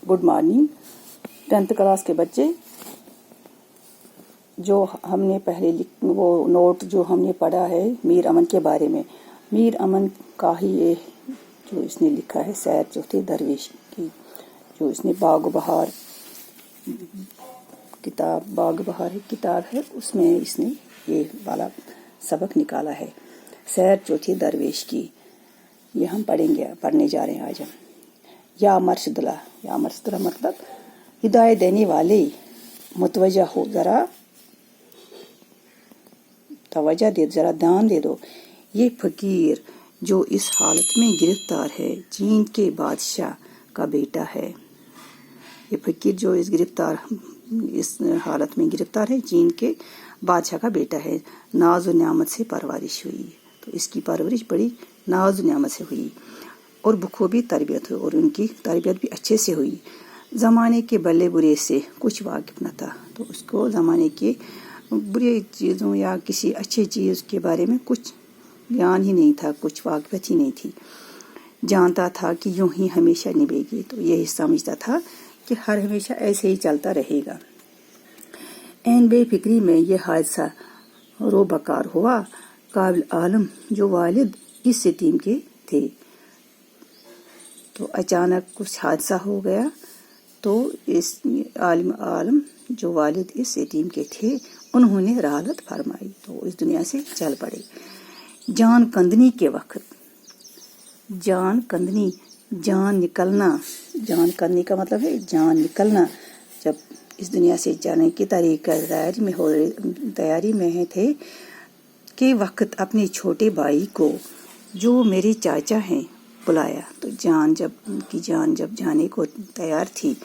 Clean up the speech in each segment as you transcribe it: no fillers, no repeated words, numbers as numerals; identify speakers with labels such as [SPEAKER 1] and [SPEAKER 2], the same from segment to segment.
[SPEAKER 1] Good morning 10th class के बच्चे। जो हमने पहले वो नोट जो हमने पढ़ा है मीर अमन के बारे में, मीर अमन का ही ये जो इसने लिखा है सैर चौथे दरवेश की, जो इसने बाग बहार किताब है उसमें इसने ये वाला सबक निकाला है, सैर चौथे दरवेश की। ये हम पढ़ने जा रहे हैं आज हम। या मर्शदुल्ला मतलब हिदायत देने वाले, मुतवज्जा हो, जरा तवज्जो दे, जरा ध्यान दे दो। ये फकीर जो इस हालत में गिरफ्तार है, चीन के बादशाह का बेटा है। ये फकीर जो इस हालत में गिरफ्तार है, चीन के बादशाह का बेटा है। नाज और नियामत से परवरिश हुई, तो इसकी परवरिश बड़ी नाज और नियामत से हुई और बखूबी तरबियत हुई, और उनकी तरबियत भी अच्छे से हुई। ज़माने के भले बुरे से कुछ वाकिफ न था, तो उसको ज़माने के बुरी चीज़ों या किसी अच्छी चीज़ के बारे में कुछ ज्ञान ही नहीं था, कुछ वाकिफत ही नहीं थी। जानता था कि यूं ही हमेशा निभेगी, तो यही समझता था कि हर हमेशा ऐसे ही चलता रहेगा। ऐन बेफिक्री में यह हादसा रोबकार हुआ। काबिल आलम जो वालिद इस यतीम के थे, तो अचानक कुछ हादसा हो गया, तो इस आलम जो वालिद इस यतीम के थे, उन्होंने राहत फरमाई, तो इस दुनिया से चल पड़े। जान कंदनी के वक्त, जान निकलने का मतलब है जान निकलना। जब इस दुनिया से जाने की तैयारी में थे के वक्त अपने छोटे भाई को, जो मेरे चाचा हैं, बुलाया। तो जान जब जाने को तैयार थी,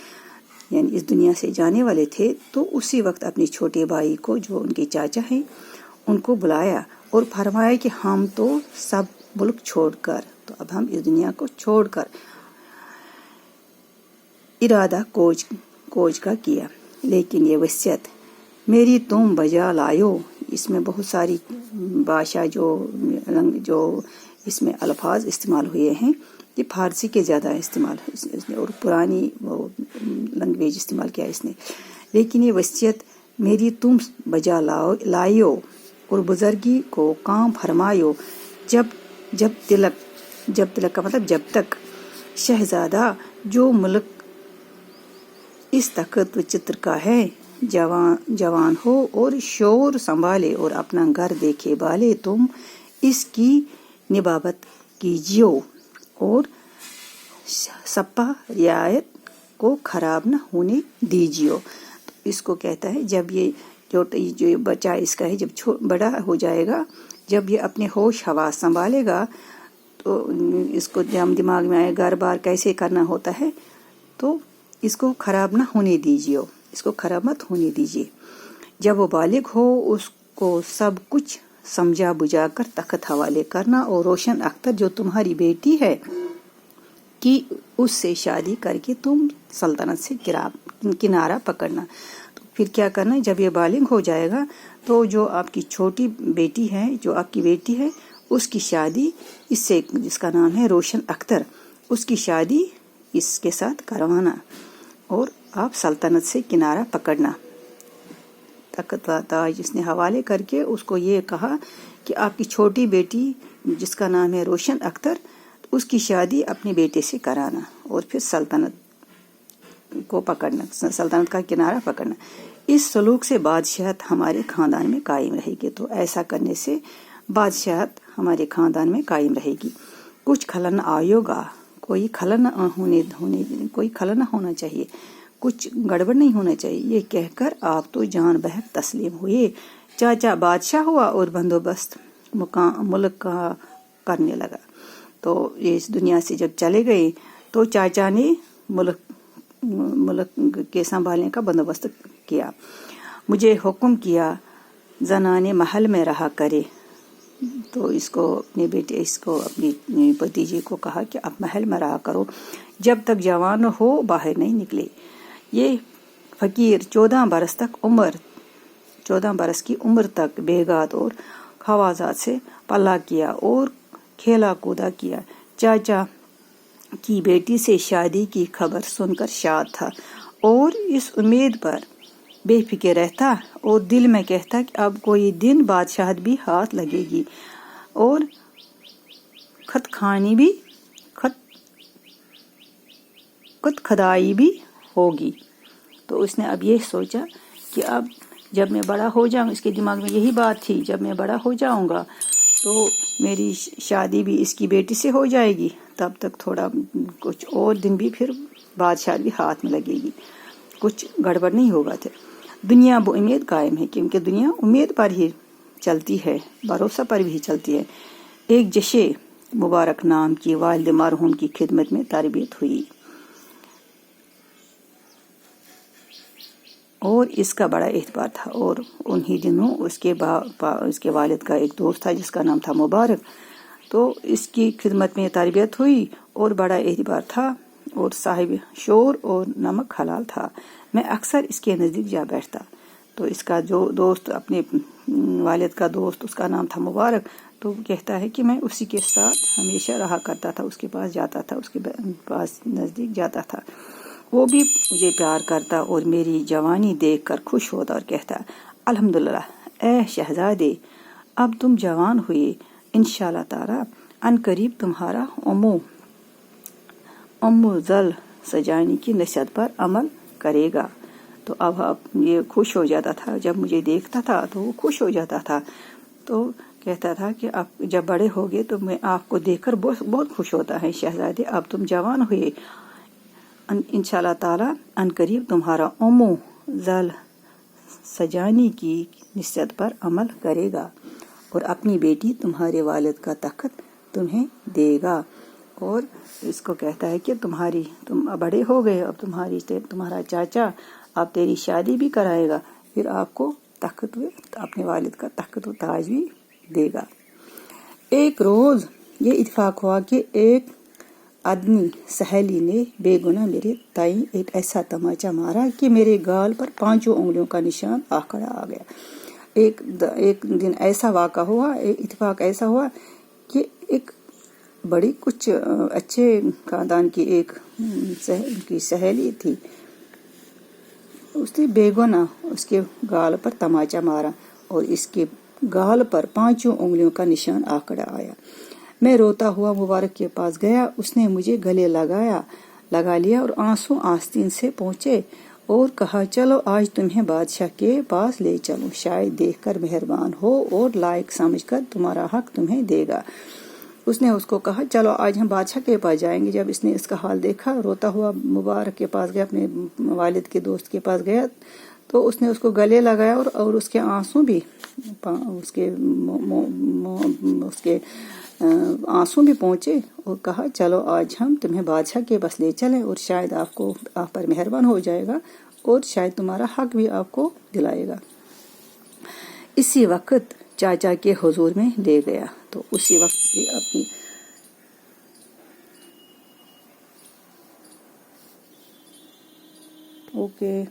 [SPEAKER 1] यानी इस दुनिया से जाने वाले थे, तो उसी वक्त अपने छोटे भाई को, जो उनके चाचा हैं, उनको बुलाया और फरमाया कि हम तो सब मुल्क छोड़कर, तो अब हम इस दुनिया को छोड़कर इरादा कोच का किया। लेकिन ये वसीयत मेरी तुम बजा लायो। इसमें बहुत सारी भाषा जो इसमें अल्फाज इस्तेमाल हुए हैं, ये फारसी के ज़्यादा इस्तेमाल है और पुरानी लैंग्वेज इस्तेमाल किया इसने। लेकिन ये वसीयत मेरी तुम बजा लायो और बुजुर्गी को काम फरमायो। जब तिलक का मतलब जब तक शहजादा जो मुल्क इस तख्त चित्र का है जवान हो और शोर संभाले और अपना घर देखे बाले, तुम इसकी निबाबत कीजियो और सप्पा रियायत को खराब न होने दीजियो। तो इसको कहता है जब ये जो बच्चा इसका है, जब बड़ा हो जाएगा, जब ये अपने होश हवास संभालेगा, तो इसको दिमाग में आए घर बार कैसे करना होता है, तो इसको खराब न होने दीजिए, इसको खराब मत होने दीजिए। जब वो बालिग हो, उसको सब कुछ समझा बुझा कर तख्त हवाले करना, और रोशन अख्तर जो तुम्हारी बेटी है कि उससे शादी करके तुम सल्तनत से किनारा पकड़ना। तो फिर क्या करना है, जब ये बालिग हो जाएगा, तो जो आपकी छोटी बेटी है, जो आपकी बेटी है, उसकी शादी इससे, जिसका नाम है रोशन अख्तर, उसकी शादी इसके साथ करवाना और आप सल्तनत से किनारा पकड़ना। तख्त ताज इसने हवाले करके उसको ये कहा कि आपकी छोटी बेटी जिसका नाम है रोशन अख्तर, उसकी शादी अपने बेटे से कराना और फिर सल्तनत को पकड़ना, सल्तनत का किनारा पकड़ना। इस सलूक से बादशाहत हमारे खानदान में कायम रहेगी। तो ऐसा करने से बादशाहत हमारे खानदान में कायम रहेगी। कुछ खलन आयोगा, कोई खलन न होना चाहिए, कुछ गड़बड़ नहीं होना चाहिए। ये कहकर आप तो जान बहक तस्लीम हुए। चाचा बादशाह हुआ और बंदोबस्त मुल्क का करने लगा। तो ये इस दुनिया से जब चले गए, तो चाचा ने मुल्क के संभालने का बंदोबस्त किया। मुझे हुक्म किया जनाने महल में रहा करे, तो अपनी भतीजे को कहा कि आप महल में रहा करो, जब तक जवान हो बाहर नहीं निकले। ये फकीर 14 बरस की उम्र तक बेगात और खवाजात से पल्ला किया और खेला कूदा किया। चाचा کی بیٹی سے شادی کی خبر سن کر شاد تھا اور اس امید پر بے فکر رہتا اور دل میں کہتا کہ اب کوئی دن بادشاہت بھی ہاتھ لگے گی اور خط کھدائی بھی ہوگی۔ تو اس نے اب یہ سوچا کہ اب جب میں بڑا ہو جاؤں، اس کے دماغ میں یہی بات تھی، جب میں بڑا ہو جاؤں گا تو میری شادی بھی اس کی بیٹی سے ہو جائے گی، تب تک تھوڑا کچھ اور دن بھی پھر بادشاہ بھی ہاتھ میں لگے گی، کچھ گڑبڑ نہیں ہوگا تھا۔ دنیا وہ امید قائم ہے، کیونکہ دنیا امید پر ہی چلتی ہے، بھروسہ پر بھی چلتی ہے۔ ایک جشے مبارک نام کی والد مرحوم کی خدمت میں تربیت ہوئی اور اس کا بڑا اعتبار تھا، اور انہی دنوں اس کے والد کا ایک دوست تھا جس کا نام تھا مبارک، تو اس کی خدمت میں تربیت ہوئی اور بڑا اعتبار تھا اور صاحب شور اور نمک حلال تھا۔ میں اکثر اس کے نزدیک جا بیٹھتا۔ تو اس کا جو دوست، اپنے والد کا دوست، اس کا نام تھا مبارک، تو کہتا ہے کہ میں اسی کے ساتھ ہمیشہ رہا کرتا تھا، اس کے پاس جاتا تھا، اس کے پاس نزدیک جاتا تھا۔ وہ بھی مجھے پیار کرتا اور میری جوانی دیکھ کر خوش ہوتا اور کہتا الحمدللہ اے شہزادے، اب تم جوان ہوئے، انشاءاللہ تعالی ان قریب تمہارا امو ذل سجانی کی نصیحت پر عمل کرے گا۔ تو اب یہ خوش ہو جاتا تھا، جب مجھے دیکھتا تھا تو وہ خوش ہو جاتا تھا، تو کہتا تھا کہ اب جب بڑے ہوگے تو میں آپ کو دیکھ کر بہت خوش ہوتا ہے، شہزادے اب تم جوان ہوئے، انشاءاللہ تعالی ان قریب تمہارا امو ذل سجانی کی نصیحت پر عمل کرے گا اور اپنی بیٹی تمہارے والد کا تخت تمہیں دے گا۔ اور اس کو کہتا ہے کہ تم بڑے ہو گئے، اب تمہارا چاچا اب تیری شادی بھی کرائے گا، پھر آپ کو تخت، اپنے والد کا تخت و تاج بھی دے گا۔ ایک روز یہ اتفاق ہوا کہ ایک ادنی سہیلی نے بے گناہ میرے تئیں ایک ایسا تماچا مارا کہ میرے گال پر 5 انگلیوں کا نشان آ گیا۔ ایک دن ایسا واقع ہوا، اتفاق ایسا ہوا کہ ایک بڑی کچھ اچھے خاندان کی ایک سہیلی تھی، اس نے بے گناہ اس کے گال پر تماچا مارا اور اس کے گال پر 5 انگلیوں کا نشان آیا۔ میں روتا ہوا مبارک کے پاس گیا، اس نے مجھے گلے لگا لیا اور آنسو آستین سے پہنچے اور کہا چلو آج تمہیں بادشاہ کے پاس لے چلوں، شاید دیکھ کر مہربان ہو اور لائق سمجھ کر تمہارا حق تمہیں دے گا۔ اس نے اس کو کہا چلو آج ہم بادشاہ کے پاس جائیں گے۔ جب اس نے اس کا حال دیکھا، روتا ہوا مبارک کے پاس گیا، اپنے والد کے دوست کے پاس گیا، تو اس نے اس کو گلے لگایا اور اس کے آنسو بھی پہنچے اور کہا چلو آج ہم تمہیں بادشاہ کے پاس لے چلیں اور شاید آپ پر مہربان ہو جائے گا اور شاید تمہارا حق بھی آپ کو دلائے گا۔ اسی وقت چاچا کے حضور میں لے گیا، تو اسی وقت اپنی اوکے